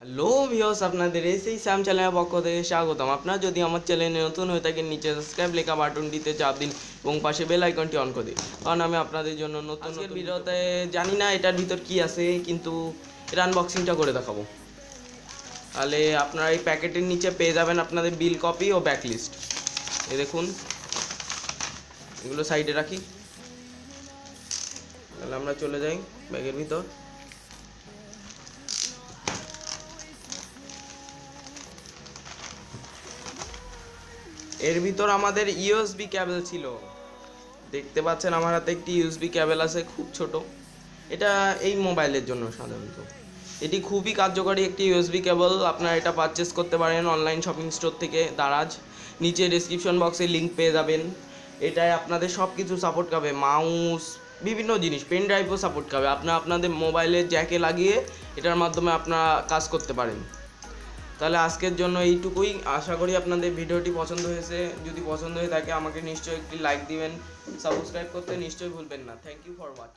Hello viewers, আপনাদের এই Sam চ্যানেলের পক্ষ থেকে স্বাগতম। আপনারা যদি আমার চ্যানেলে নতুন হয়ে থাকেন, নিচে সাবস্ক্রাইব লেখা বাটনটিতে চাপ দিন এবং পাশে বেল আইকনটি অন করে দিন, কারণ আমি আপনাদের জন্য নতুন ভিডিওতে জানি না এটার ভিতর কি আছে, কিন্তু এর আনবক্সিংটা করে দেখাবো। তাহলে আপনারা এই প্যাকেটের নিচে পেয়ে যাবেন আপনাদের বিল কপি ও ব্যাকলিস্ট। এই দেখুন, এগুলো সাইডে রাখি। তাহলে আমরা চলে যাই ব্যাগের ভিতর। এর ভিতর আমাদের ইউএসবি কেবল ছিল, দেখতে পাচ্ছেন আমার হাতে একটি ইউএসবি কেবল আছে, খুব ছোট। এটা এই মোবাইলের জন্য সাধারণত এটি খুবই কার্যকরী একটি ইউএসবি কেবল। আপনারা এটা পারচেস করতে পারেন অনলাইন শপিং স্টোর থেকে, দারাজ। নিচে ডেসক্রিপশন বক্সে লিঙ্ক পেয়ে যাবেন। এটায় আপনাদের সব কিছু সাপোর্ট করবে, মাউস, বিভিন্ন জিনিস, পেন ড্রাইভও সাপোর্ট করবে। আপনারা আপনাদের মোবাইলের জ্যাকে লাগিয়ে এটার মাধ্যমে আপনারা কাজ করতে পারেন। তাহলে আজকের জন্য এইটুকুই। আশা করি আপনাদের ভিডিওটি পছন্দ হয়েছে। যদি পছন্দ হয়ে থাকে আমাকে নিশ্চয়ই একটি লাইক দিবেন, সাবস্ক্রাইব করতে নিশ্চয়ই ভুলবেন না। Thank you for watch.